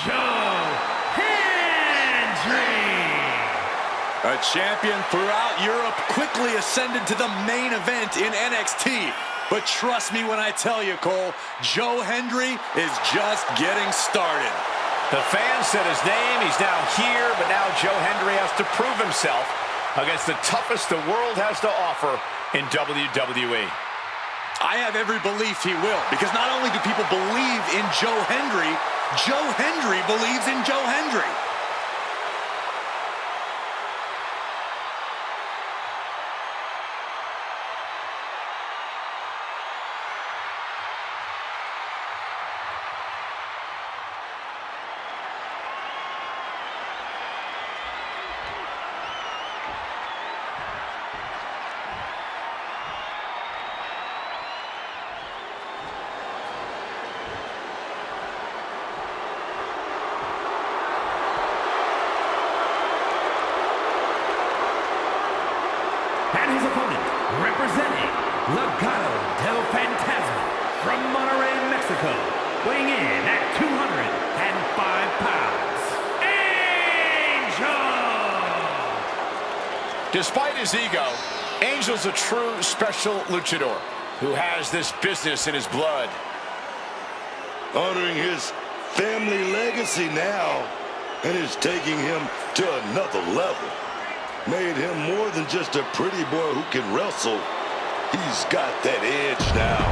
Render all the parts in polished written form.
Joe Hendry. A champion throughout Europe, quickly ascended to the main event in NXT. But trust me when I tell you, Cole, Joe Hendry is just getting started. The fans said his name, he's now here, but now Joe Hendry has to prove himself against the toughest the world has to offer in WWE. I have every belief he will, because not only do people believe in Joe Hendry believes in Joe Hendry. And his opponent, representing Legado del Fantasma from Monterrey, Mexico, weighing in at 205 pounds, Angel! Despite his ego, Angel's a true special luchador who has this business in his blood. Honoring his family legacy now, and is taking him to another level. Made him more than just a pretty boy who can wrestle. He's got that edge now.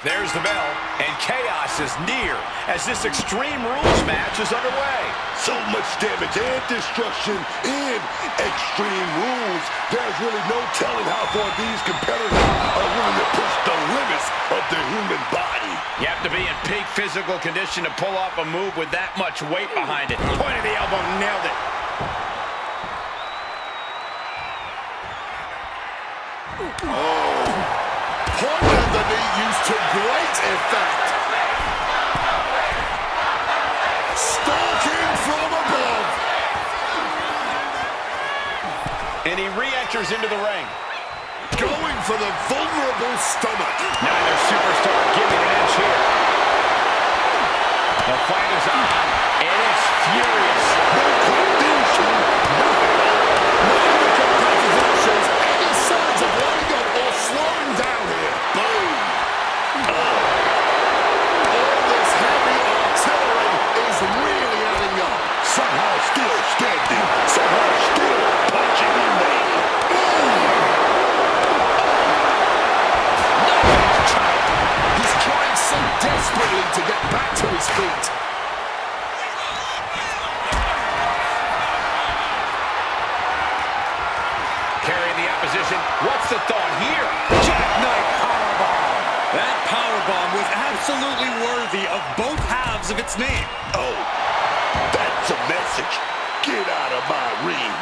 There's the bell, and chaos is near as this Extreme Rules match is underway. So much damage and destruction in Extreme Rules. There's really no telling how far these competitors are willing to push the limits of the human body. You have to be in peak physical condition to pull off a move with that much weight behind it. Point of the elbow, nailed it. Oh. Point of the knee used to great effect. Stalking from above. And he re-enters into the ring. Going for the vulnerable stomach. Neither superstar giving an inch here. The fight is on, and it's furious. No confusion. None of the competitors shows any signs of letting up or slowing down here. Boom. All this heavy artillery is really adding up. Somehow still standing. Somehow still punching in there. He's trying so desperately to get back to his feet. Carrying the opposition. What's the thought here? Jackknife powerbomb. That powerbomb was absolutely worthy of both halves of its name. Oh, that's a message. Get out of my ring.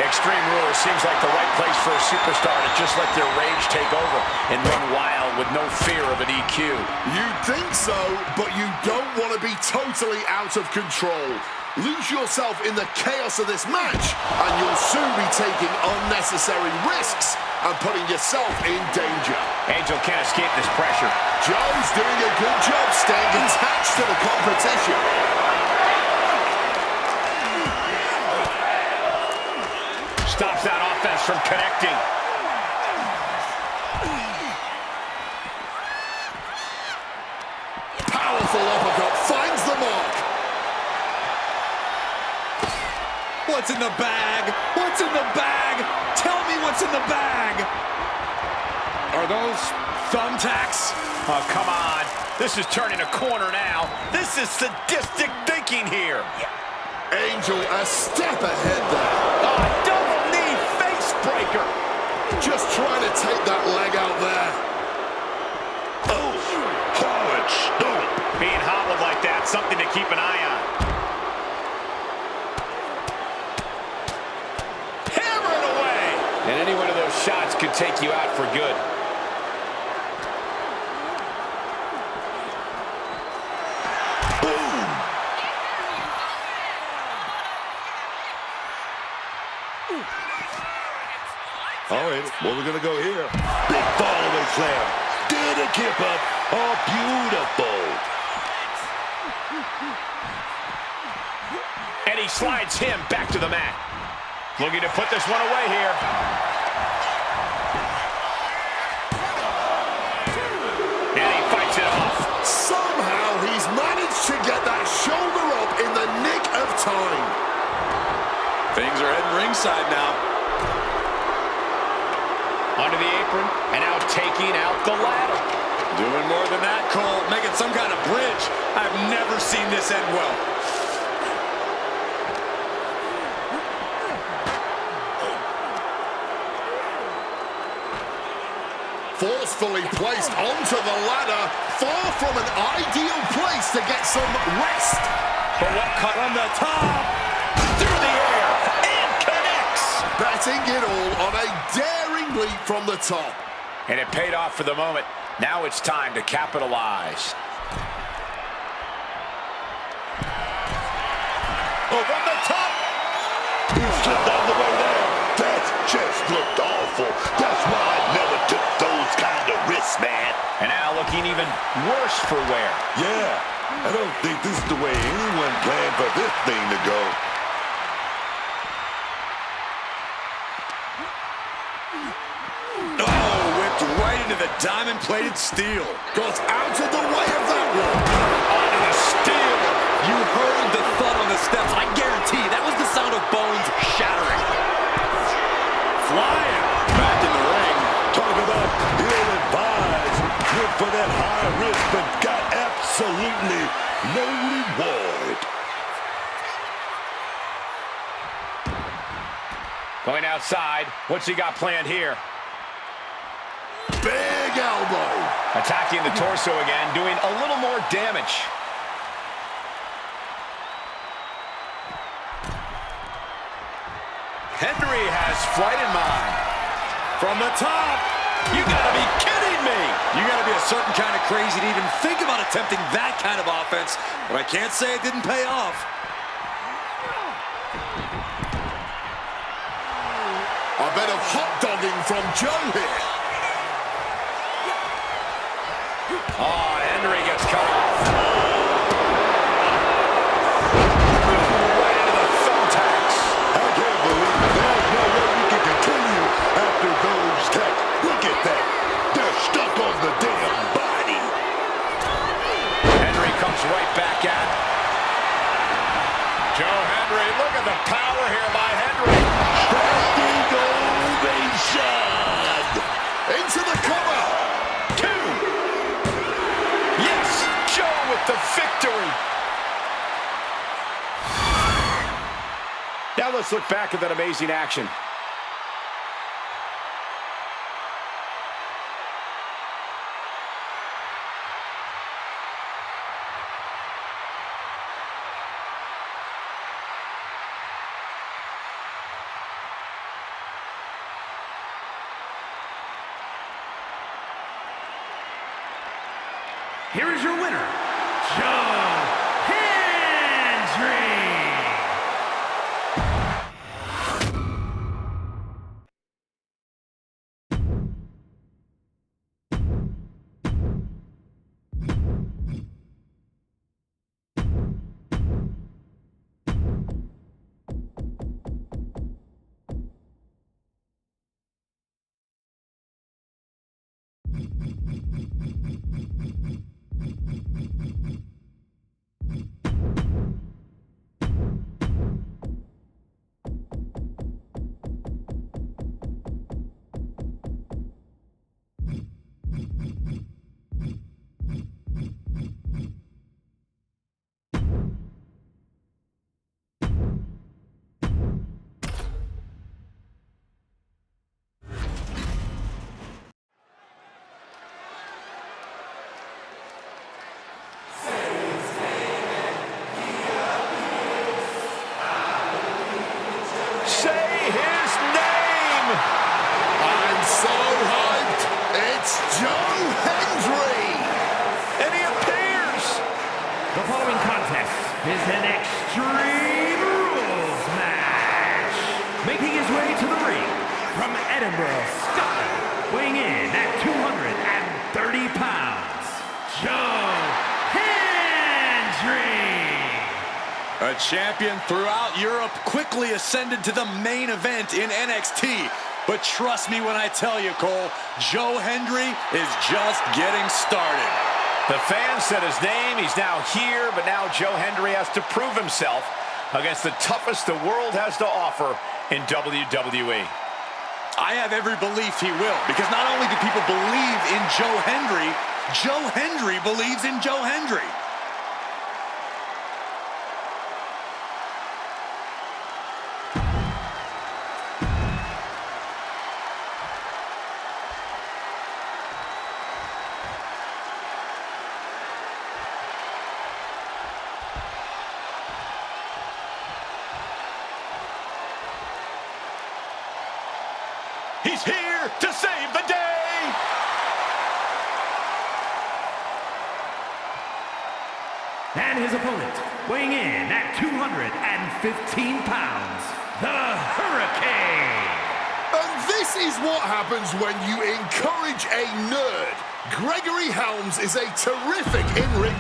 Extreme Rules seems like the right place for a superstar to just let their rage take over and run wild with no fear of an EQ. You think so, but you don't want to be totally out of control. Lose yourself in the chaos of this match, and you'll soon be taking unnecessary risks and putting yourself in danger. Angel can't escape this pressure. Joe's doing a good job staying attached to the competition. Stops that offense from connecting. Powerful uppercut finds the mark. What's in the bag? What's in the bag? Tell me what's in the bag. Are those thumbtacks? Oh, come on. This is turning a corner now. This is sadistic thinking here. Angel a step ahead there. Oh, double knee face breaker. Just trying to take that leg out there. Oh, hard stomp. Being hobbled like that, something to keep an eye on. Hammer it away. And any one of those shots could take you out for good. Boom. All right, where we gonna go here? Big fallaway slam. Didn't keep up. Oh, beautiful. And he slides him back to the mat. Looking to put this one away here. And he fights it off. Somehow he's managed to get that shoulder up in the nick of time. Things are heading ringside now. Under the apron, and now taking out the ladder. Doing more than that, Cole. Making some kind of bridge. I've never seen this end well. Forcefully placed onto the ladder, far from an ideal place to get some rest. But what cut on the top? Through the air, and connects. Betting it all on a daring leap from the top. And it paid off for the moment. Now it's time to capitalize. Oh, from the top. He slipped out the way there. That just looked awful. That's why I never took those kind of risks, man. And now looking even worse for wear. Yeah, I don't think this is the way anyone planned for this thing to go. Oh, whipped right into the diamond-plated steel. Got out of the way of that one. Onto the steel. You heard the thud on the steps. I guarantee that was the sound of bones shattering. Flying. Back in the ring. Talk about ill-advised. Went for that high risk, but got absolutely no reward. Going outside. What's he got planned here? Big elbow. Attacking the torso again, doing a little more damage. Henry has flight in mind. From the top. You gotta be kidding me. You gotta be a certain kind of crazy to even think about attempting that kind of offense. But I can't say it didn't pay off. A bit of hot dogging from Joe here. Oh, Henry gets cut off. Right into the thumbtacks. I can't believe there's no way we can continue after those taps. Look at that. They're stuck on the damn body. Henry comes right back at it. Joe Henry, look at the power here by Henry. Standing ovation. Into the cover. Two. Yes, Joe with the victory. Now let's look back at that amazing action. Here is your winner, Joe Hendry. Is an Extreme Rules match. Making his way Edinburgh, Scotland, weighing in at 230 pounds, Joe Hendry. A champion throughout Europe, quickly ascended to the main event in NXT. But trust me when I tell you, Cole, Joe Hendry is just getting started. The fans said his name, he's now here, but now Joe Hendry has to prove himself against the toughest the world has to offer in WWE. I have every belief he will, because not only do people believe in Joe Hendry believes in Joe Hendry. He's here to save the day! And his opponent, weighing in at 215 pounds, the Hurricane. And this is what happens when you encourage a nerd. Gregory Helms is a terrific in-ring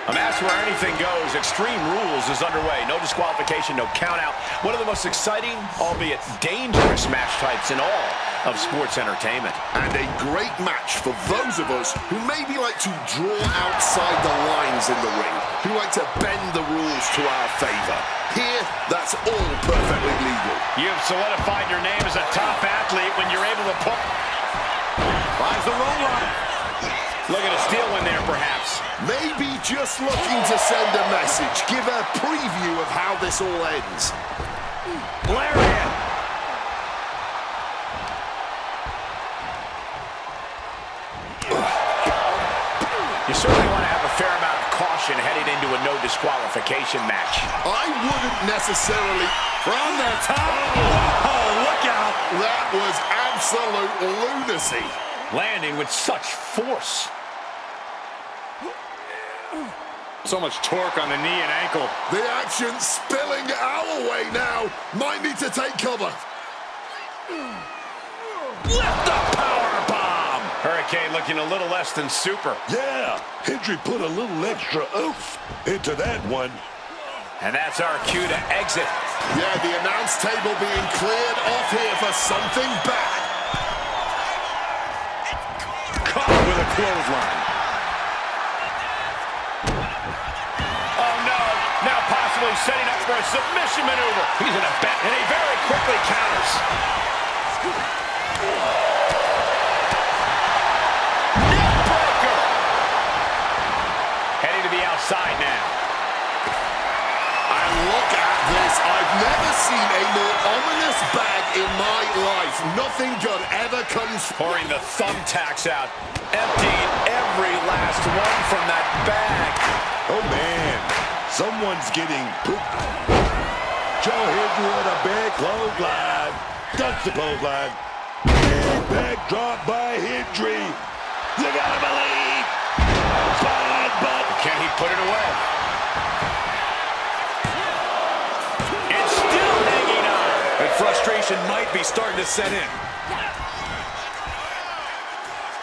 A match where anything goes. Extreme Rules is underway. No disqualification, no count out. One of the most exciting, albeit dangerous match types in all of sports entertainment. And a great match for those of us who maybe like to draw outside the lines in the ring, who like to bend the rules to our favor. Here, that's all perfectly legal. You've solidified your name as a top athlete when you're able to put... Finds the roll-up. Looking to steal one there, perhaps. Maybe just looking to send a message, give a preview of how this all ends. Lariat. You certainly want to have a fair amount of caution heading into a no disqualification match. I wouldn't necessarily... From the top. Oh, look out. That was absolute lunacy. Landing with such force. So much torque on the knee and ankle. The action spilling our way now. Might need to take cover. Lift the power bomb. Hurricane looking a little less than super. Yeah, Hendry put a little extra oomph into that one. And that's our cue to exit. Yeah, the announce table being cleared off here for something bad. Caught with a clothesline. Now possibly setting up for a submission maneuver. He's in a bet, and he very quickly counters. Neckbreaker. Heading to the outside now. And look at this. I've never seen a more ominous bag in my life. Nothing good ever comes... Pouring the thumbtacks out. Emptying every last one from that bag. Oh, man. Someone's getting pooped. Joe Hendry with a big clothesline. Ducks the clothesline. Big backdrop by Hendry. You gotta believe. Fine, but can he put it away? And still hanging on. And frustration might be starting to set in.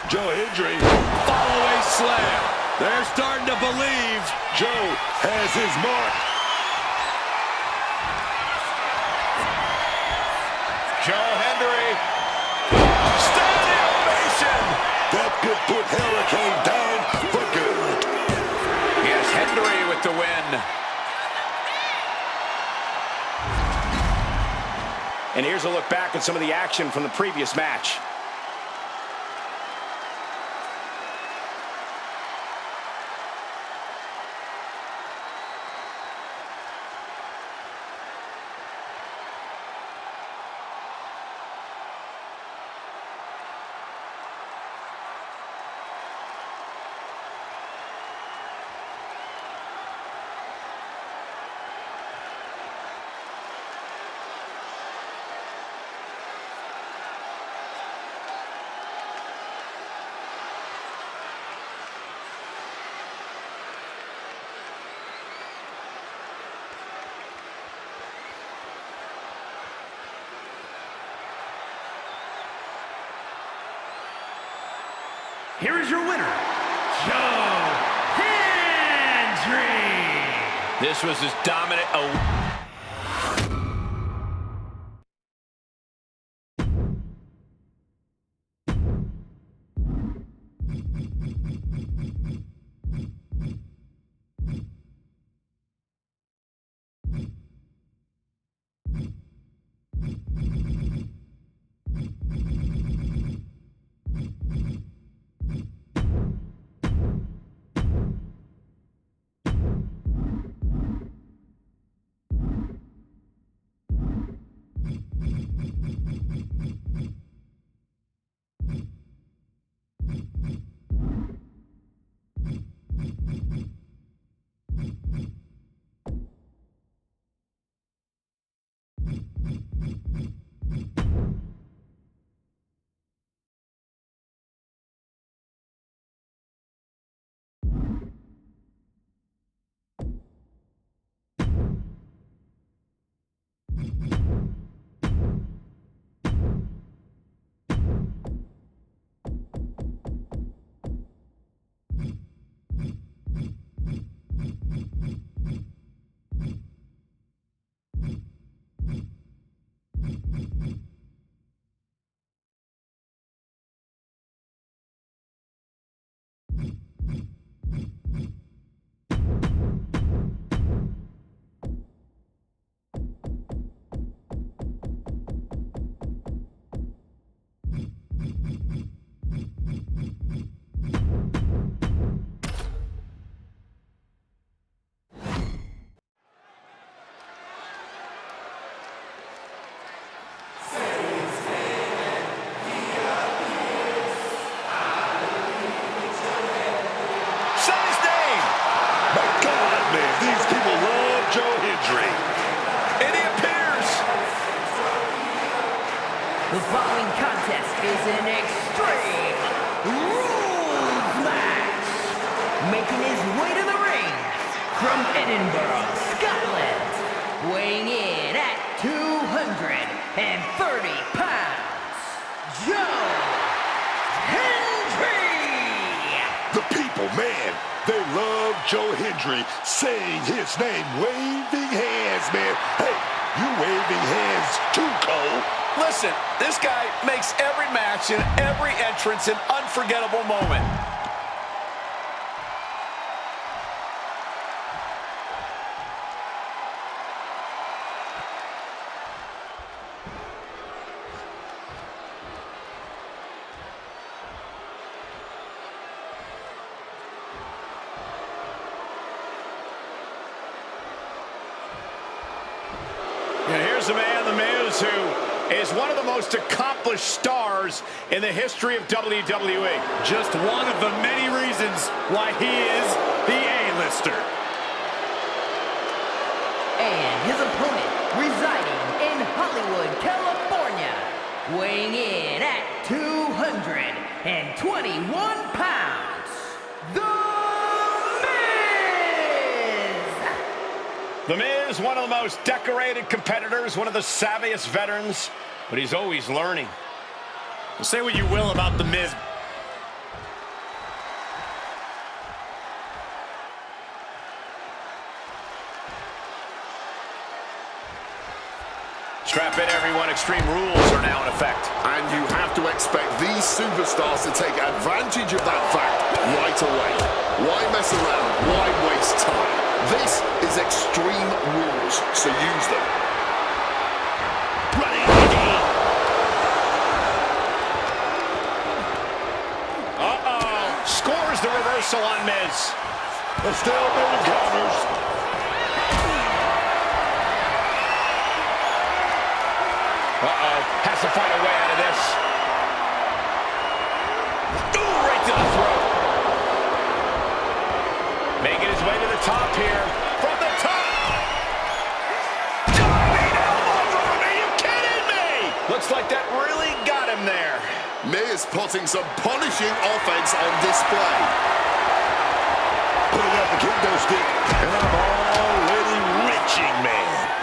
Joe Hendry. Follow-away slam. They're starting to believe. Joe has his mark. Joe Hendry. Standing ovation. That could put Hurricane down for good. Yes, Hendry with the win. And here's a look back at some of the action from the previous match. here is your winner, Joe Hendry. This was as dominant a... The following contest is an Extreme Rules match. Making his way to the ring from Edinburgh, Scotland, weighing in at 230 pounds, Joe Hendry. The people, man, they love Joe Hendry saying his name, waving hands, man. Hey, you waving hands too, Cole. Listen, this guy makes every match and every entrance an unforgettable moment. And here's the man, The Miz, who is one of the most accomplished stars in the history of WWE. Just one of the many reasons why he is the A-lister. And his opponent, residing in Hollywood, California, weighing in at 221 pounds, The Miz! The Miz, one of the most decorated competitors, one of the savviest veterans, but he's always learning. Say what you will about The Miz. Strap in, everyone. Extreme Rules are now in effect. And you have to expect these superstars to take advantage of that fact right away. Why mess around? Why waste time? This is Extreme Rules, so use them. Running again. Scores the reversal on Miz. A stalemate of counters. Has to find a way out of this. Ooh, right to the throat. Making his way to the top here. From the top. Diving elbow drop. Are you kidding me? Looks like that really got him there. Miz putting some punishing offense on display. Putting out the kendo stick. And I'm already reaching, man.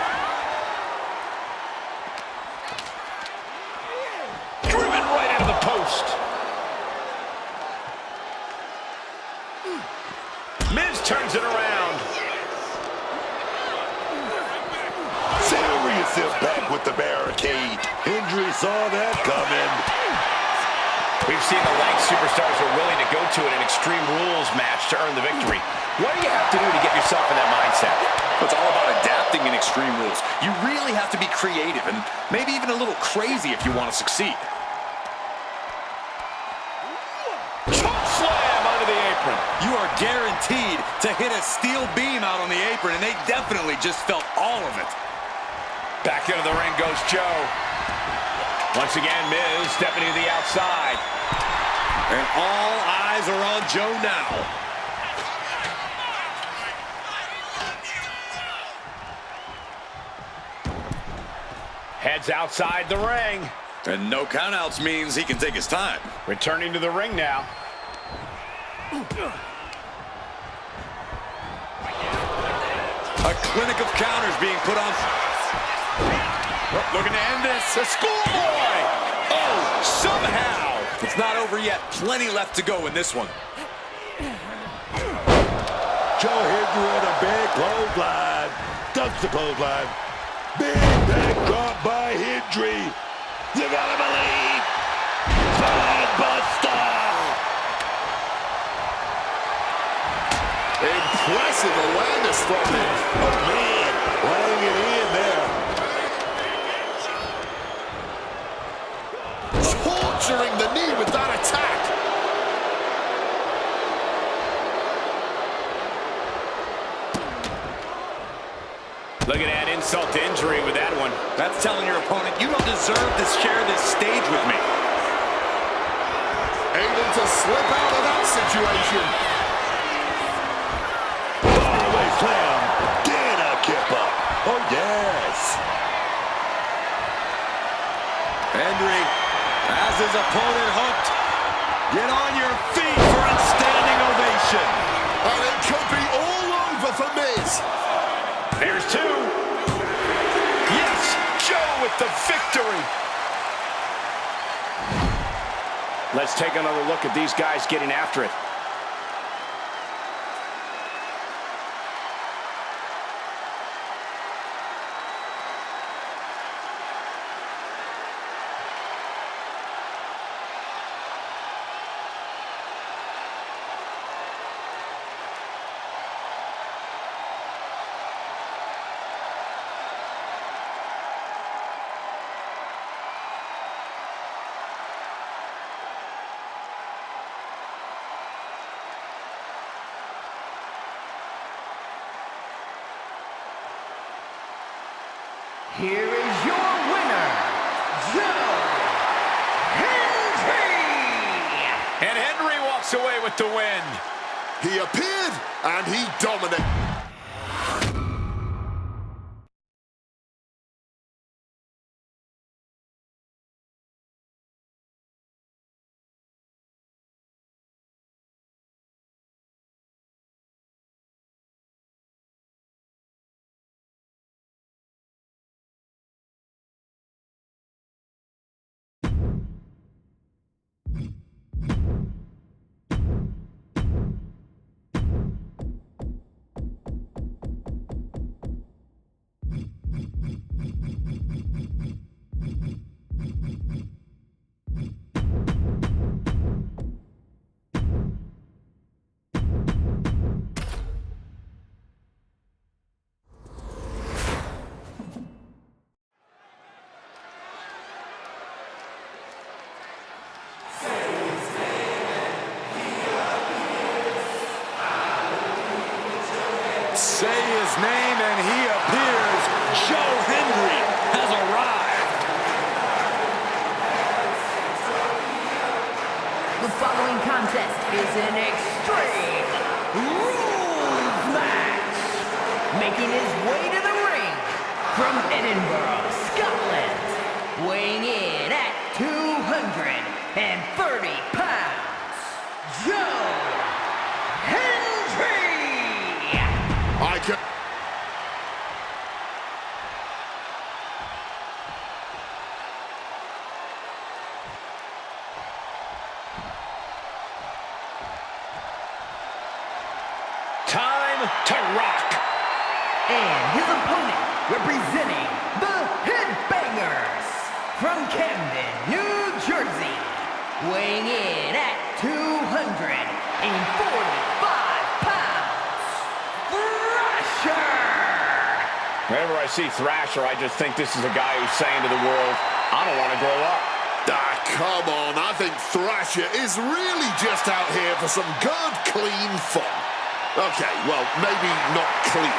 saw that coming. We've seen the lengths superstars are willing to go to in an Extreme Rules match to earn the victory. What do you have to do to get yourself in that mindset? It's all about adapting in Extreme Rules. You really have to be creative and maybe even a little crazy if you want to succeed. Choke slam onto the apron. You are guaranteed to hit a steel beam out on the apron, and they definitely just felt all of it. Back into the ring goes Joe. Once again, Miz stepping to the outside. And all eyes are on Joe now. Heads outside the ring. And no countouts means he can take his time. Returning to the ring now. A clinic of counters being put on. Looking to end this. A schoolboy. Oh, somehow. It's not over yet. Plenty left to go in this one. Joe Hendry with a big clothesline. Ducks the clothesline. Big backdrop by Hendry. You gotta believe. Buster. Impressive awareness from him. Oh, man. Laying it in there. Torturing the knee with that attack. Look at that insult to injury with that one. That's telling your opponent, you don't deserve to share this stage with me. Able to slip out of that situation. Faraway slam. Dana kip up. Oh, yes. Hendry has his opponent hooked. Get on your feet for a standing ovation. And it could be all over for Miz. There's two. Yes, Joe with the victory. Let's take another look at these guys getting after it. Here is your winner, Joe Hendry! And Henry walks away with the win. He appeared and he dominated. Say his name and he appears. Joe Hendry has arrived. The following contest is an Extreme Rules match. Making his way to the ring from Edinburgh, Scotland. Weighing in at 230 pounds, Joe Hendry! I can... Time to rock. And his opponent, representing the Headbangers from Camden, weighing in at 245 pounds, Thrasher! Whenever I see Thrasher, I just think this is a guy who's saying to the world, I don't want to grow up. Ah, come on. I think Thrasher is really just out here for some good, clean fun. Okay, well, maybe not clean.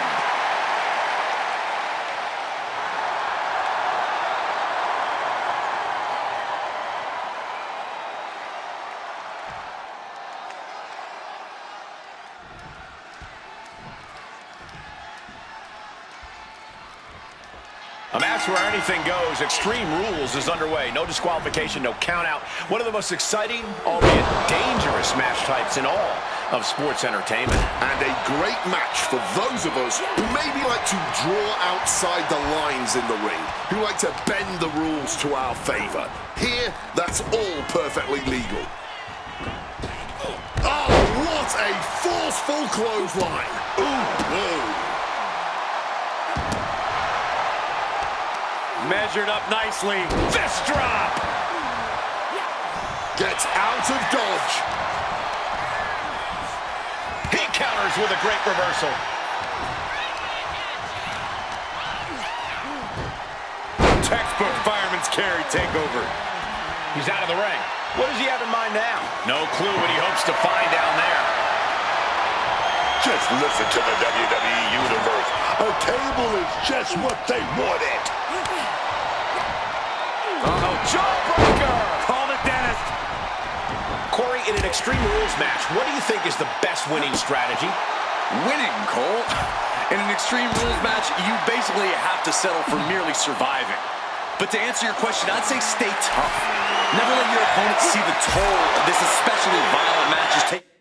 A match where anything goes. Extreme Rules is underway. No disqualification, no count out. One of the most exciting, albeit dangerous match types in all of sports entertainment. And a great match for those of us who maybe like to draw outside the lines in the ring, who like to bend the rules to our favor. Here, that's all perfectly legal. Oh, what a forceful clothesline. Ooh, ooh. Measured up nicely. Fist drop. Gets out of dodge. He counters with a great reversal. Textbook fireman's carry takeover. He's out of the ring. What does he have in mind now? No clue what he hopes to find down there. Just listen to the WWE Universe. A table is just what they wanted. Uh-oh, jawbreaker! Call the dentist. Corey, in an Extreme Rules match, what do you think is the best winning strategy? Winning, Cole. In an Extreme Rules match, you basically have to settle for merely surviving. But to answer your question, I'd say stay tough. Never let your opponent see the toll this especially violent match is taking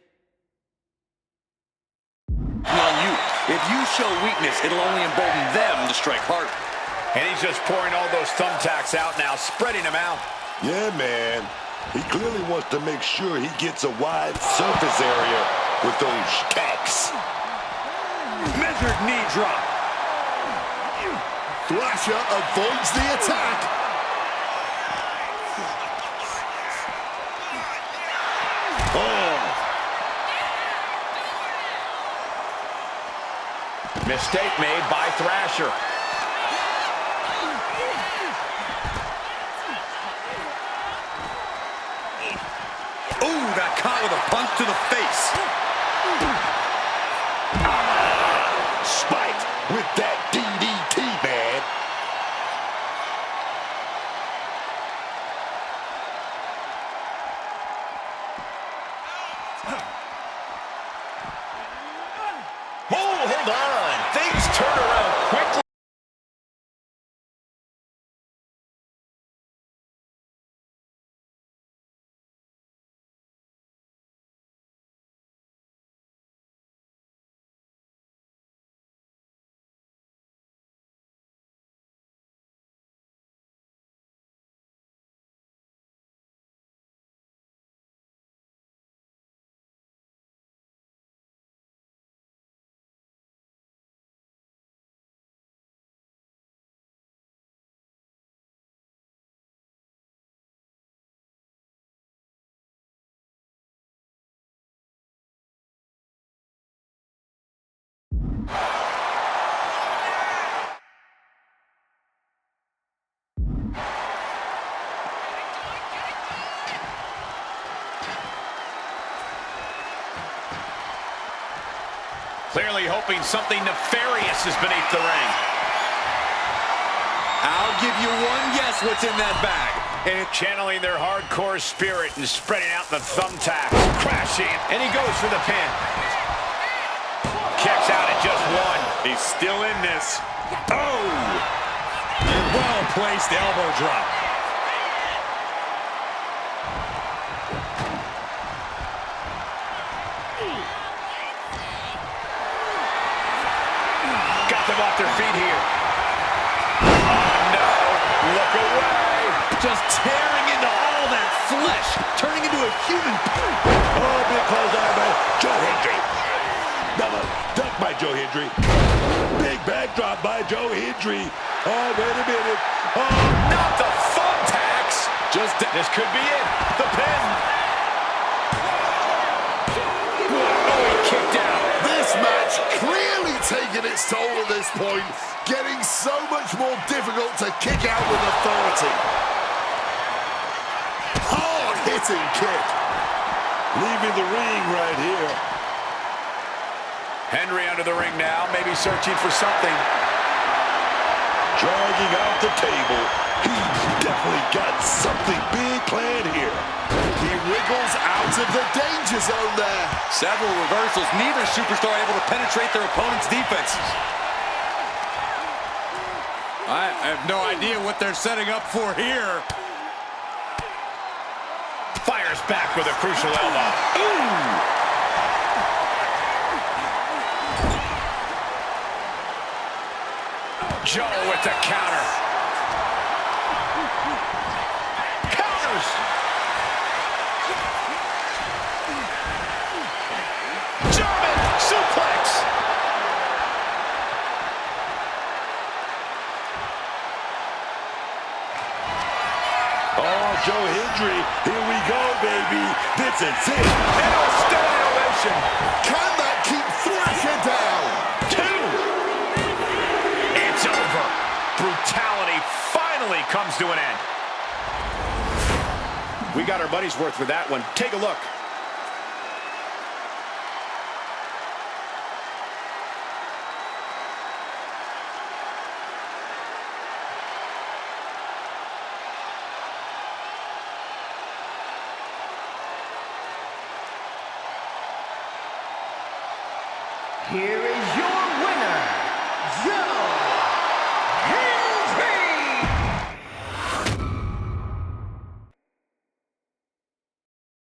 on you. If you show weakness, it'll only embolden them to strike harder. And he's just pouring all those thumbtacks out now, spreading them out. Yeah, man. He clearly wants to make sure he gets a wide surface area with those tacks. Measured knee drop. Thrasher avoids the attack. Oh. Mistake made by Thrasher. Ooh, got caught with a punch to the face. Spiked with that DDT, man. Oh, hold on. Things turn around quickly. Clearly hoping something nefarious is beneath the ring. I'll give you one guess what's in that bag. And channeling their hardcore spirit and spreading out the thumbtacks. Crashing. And he goes for the pin. Kicks out at just one. He's still in this. Oh! Well-placed elbow drop. Got them off their feet here. Oh, no. Look away. Just tearing into all that flesh. Turning into a human. Oh, because I'm a Joe Hendry. Another duck by Joe Hendry. Big backdrop by Joe Hendry. Oh, wait a minute. Oh, Not the thumbtacks. This could be it. The pin. Oh, he kicked out. This match clearly taking its toll at this point, getting so much more difficult to kick out with authority. Hard-hitting kick. Leaving the ring right here. Henry under the ring now, maybe searching for something. Dragging out the table. He's definitely got something big planned here. He wriggles out of the danger zone there. Several reversals. Neither superstar able to penetrate their opponent's defenses. I have no idea what they're setting up for here. Fires back with a crucial elbow. Ooh! Joe with the counter. Counters. German suplex. Oh, Joe Hendry, here we go, baby. This is it. And a standing ovation. Can that keep Thrasher down? It's over. Brutality finally comes to an end. We got our money's worth with that one. Take a look. Here is your